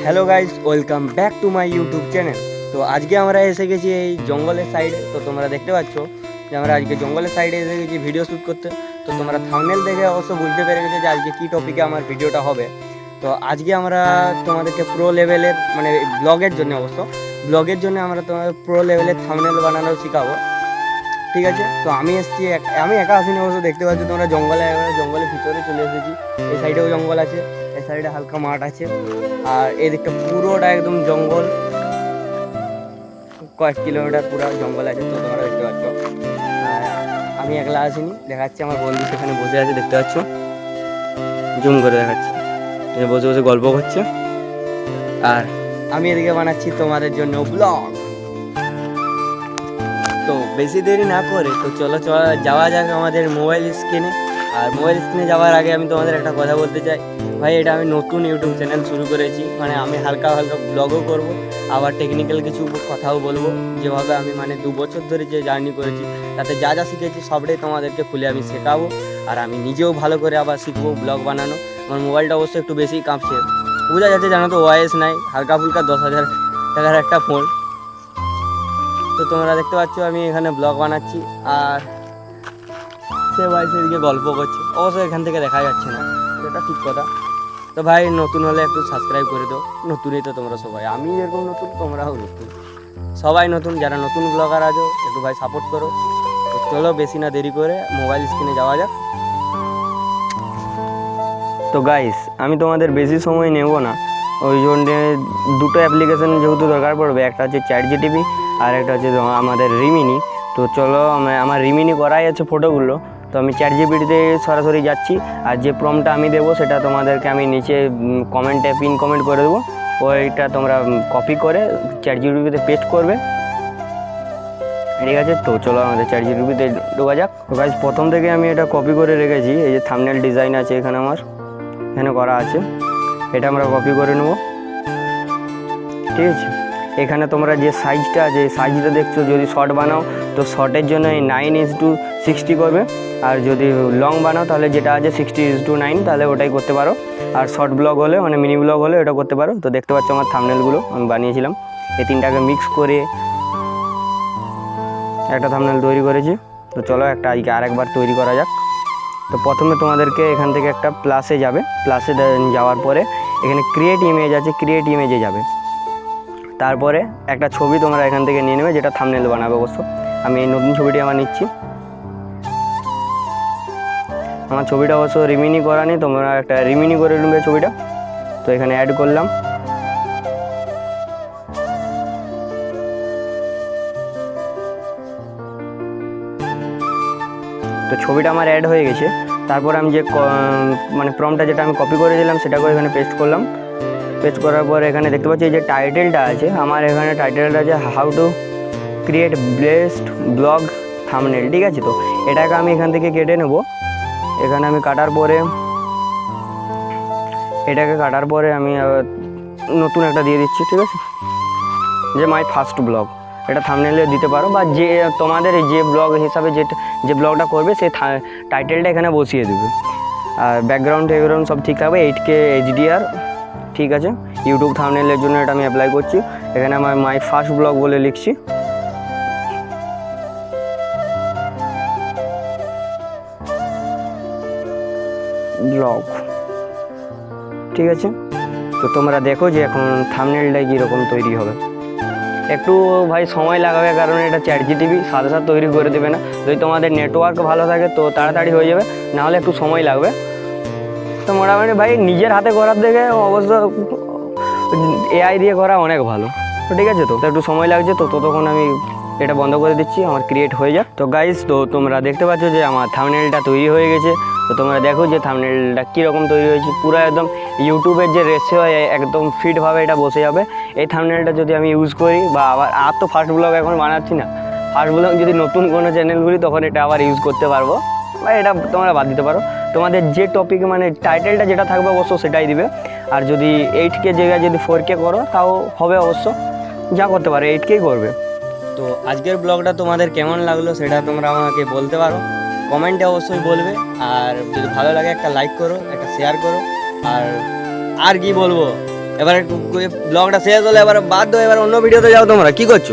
Hello guys, welcome back to my YouTube channel. তো আজকে আমরা এসে গেছি এই জঙ্গলের সাইডে। তো তোমরা দেখতে পাচ্ছ যে আমরা আজকে জঙ্গলের সাইডে এসে গেছি ভিডিও শ্যুট করতে। তো তোমরা থাম্বনেল দেখে অবশ্য বুঝতে পেরে গেছো যে আজকে কী টপিকে আমার ভিডিওটা হবে। তো আজকে আমরা তোমাদেরকে প্রো লেভেলের মানে ব্লগের জন্য আমরা তোমাদের প্রো লেভেলের থাম্বনেল বানানো শেখাবো, ঠিক আছে? তো আমি আমি একা আসিনি, অবশ্য দেখতে পাচ্ছ তোমরা জঙ্গলের ভিতরে চলে এসেছি। এই সাইডেও জঙ্গল আছে, এই সাইডে হালকা মাঠ আছে, আর এই দিকটা পুরোটা একদম জঙ্গল, কয়েক কিলোমিটার পুরো জঙ্গল আছে। তো তোমরা দেখতে পাচ্ছ আমি একলা আসিনি, দেখাচ্ছি আমার বন্ধু সেখানে বসে আছে, দেখতে পাচ্ছ, জুম করে দেখাচ্ছি, বসে বসে গল্প করছে, আর আমি এদিকে বানাচ্ছি তোমাদের জন্য ব্লগ। তো বেশি দেরি না করে তো চলো যাওয়া যাক আমাদের মোবাইল স্ক্রিনে। আর মোবাইল স্ক্রিনে যাওয়ার আগে আমি তোমাদের একটা কথা বলতে চাই, ভাই এটা আমি নতুন ইউটিউব চ্যানেল শুরু করেছি, মানে আমি হালকা হালকা ব্লগও করব, আবার টেকনিক্যাল কিছু কথাও বলবো। যেভাবে আমি মানে 2 বছর ধরে যে জার্নি করেছি তাতে যা যা শিখেছি সবটাই তোমাদেরকে খুলে আমি শেখাবো। আর আমি নিজেও ভালো করে আবার শিখবো ব্লগ বানানো। আমার মোবাইলটা অবশ্যই একটু বেশি কাঁপছে, বোঝা যাচ্ছে, জানো তো ওয়াইস নাই, হালকা ফুলকা 10,000 টাকার একটা ফোন। তো তোমরা দেখতে পাচ্ছ আমি এখানে ব্লগ বানাচ্ছি, আর সে ভাই সেদিকে গল্প করছে, অবশ্য এখান থেকে দেখা যাচ্ছে না, এটা ঠিক কথা। তো ভাই নতুন হলে একটু সাবস্ক্রাইব করে দাও, নতুনই তো তোমরা সবাই, আমি যেরকম নতুন তোমরাও নতুন, সবাই নতুন, যারা নতুন ব্লগার আছো একটু ভাই সাপোর্ট করো। তো চলো বেশি না দেরি করে মোবাইল স্ক্রিনে যাওয়া যাক। তো গাইস আমি তোমাদের বেশি সময় নেব না, ওই জন্যে দুটো অ্যাপ্লিকেশন যেহেতু দরকার পড়বে, একটা হচ্ছে চ্যাটজিপিটি আর একটা হচ্ছে আমাদের রিমিনি। তো চলো আমার রিমিনি করাই আছে ফটোগুলো, তো আমি চ্যাটজিপিটিতে সরাসরি যাচ্ছি, আর যে প্রম্পটটা আমি দেবো সেটা তোমাদেরকে আমি নিচে কমেন্টে পিন কমেন্ট করে দেবো, ওইটা তোমরা কপি করে চ্যাটজিপিটিতে পেস্ট করবে, ঠিক আছে? তো চলো আমাদের চ্যাটজিপিটিতে ঢোকা যাক। তো গাইস প্রথম থেকে আমি এটা কপি করে রেখেছি, এই যে থাম্বনেল ডিজাইন আছে এখানে আমার এখানে করা আছে, এটা আমরা কপি করে নেব, ঠিক আছে? এখানে তোমরা যে সাইজটা আছে এই সাইজটা দেখছো, যদি শর্ট বানাও তো শর্টের জন্য এই 9:60 করবে, আর যদি লং বানাও তাহলে যেটা আছে 60:9, তাহলে ওটাই করতে পারো। আর শর্ট ব্লগ হলে মানে মিনি ব্লগ হলে ওটা করতে পারো। তো দেখতে পাচ্ছ আমার থাম্বনেলগুলো আমি বানিয়েছিলাম, এই তিনটাকে মিক্স করে একটা থাম্বনেল তৈরি করেছি। তো চলো একটা আজকে আরেকবার তৈরি করা যাক। তো প্রথমে তোমাদেরকে এখান থেকে একটা প্লাসে যাবে, প্লাসে যাওয়ার পরে এখানে ক্রিয়েট ইমেজ আছে, ক্রিয়েট ইমেজে যাবে, তারপরে একটা ছবি তোমরা এখান থেকে নিয়ে নেবে যেটা থাম্বনেল বানাবে। অবশ্য আমি এই নতুন ছবিটি আমার নিচ্ছি, আমার ছবিটা অবশ্য রিমিনি করা নেই, তোমরা একটা রিমিনি করে নেবে ছবিটা। তো এখানে অ্যাড করলাম, তো ছবিটা আমার অ্যাড হয়ে গেছে। তারপর আমি যে মানে প্রম্পটটা যেটা আমি কপি করেছিলাম সেটাকে এখানে পেস্ট করলাম, পেস্ট করার পর এখানে দেখতে পাচ্ছি এই যে টাইটেলটা আছে, আমার এখানে টাইটেলটা আছে how to create best blog thumbnail, ঠিক আছে? তো এটাকে আমি এখান থেকে কেটে নেব, এখানে আমি কাটার পরে আমি নতুন একটা দিয়ে দিচ্ছি, ঠিক আছে? যে মাই ফার্স্ট ব্লগ, এটা থাম্বনেলে দিতে পারো, বা যে তোমাদের যে ব্লগ হিসাবে যে ব্লগটা করবে সেই টাইটেলটা এখানে বসিয়ে দেবে। আর ব্যাকগ্রাউন্ড সব ঠিক থাকবে, 8K HDR, ঠিক আছে? ইউটিউব থাম্বনেলের জন্য এটা আমি অ্যাপ্লাই করছি, এখানে আমার মাই ফার্স্ট ব্লগ বলে লিখছি, ব্লগ, ঠিক আছে? তো তোমরা দেখো যে এখন থাম্বনেলটা কীরকম তৈরি হবে। একটু ভাই সময় লাগাবে, কারণ এটা চ্যাটজিপিটি সাথে সাথে তৈরি করে দেবে না, যদি তোমাদের নেটওয়ার্ক ভালো থাকে তো তাড়াতাড়ি হয়ে যাবে, নাহলে একটু সময় লাগবে। তো মোটামুটি ভাই নিজের হাতে করার থেকে অবশ্য এআই দিয়ে করা অনেক ভালো, তো ঠিক আছে? তো একটু সময় লাগছে, তো ততক্ষণ আমি এটা বন্ধ করে দিচ্ছি, আমার ক্রিয়েট হয়ে যাক। তো গাইস তো তোমরা দেখতে পাচ্ছ যে আমার থাম্বনেলটা তৈরি হয়ে গেছে। তো তোমরা দেখো যে থাম্বনেলটা কীরকম তৈরি হয়েছে, পুরো একদম ইউটিউবের যে রেশিও একদম ফিটভাবে এটা বসে যাবে। এই থাম্বনেলটা যদি আমি ইউজ করি, বা আর তো ফার্স্ট ব্লগ এখন বানাচ্ছি না, ফার্স্ট ব্লগ যদি নতুন কোনো চ্যানেল করি তখন এটা আবার ইউজ করতে পারবো, বা এটা তোমরা বাদ দিতে পারো। তোমাদের যে টপিক মানে টাইটেলটা যেটা থাকবে অবশ্য সেটাই দিবে। আর যদি 8K জায়গায় যদি 4K করো তাও হবে, অবশ্য যা করতে পারো 8Kই করবে। তো আজকের ব্লগটা তোমাদের কেমন লাগলো সেটা তোমরা আমাকে বলতে পারো, কমেন্টে অবশ্যই বলবে। আর যদি ভালো লাগে একটা লাইক করো, একটা শেয়ার করো। আর কি বলবো, এবারে ব্লগটা শেষ হলে এবার বাদ দাও, এবার অন্য ভিডিওতে যাও। তোমরা কি করছো?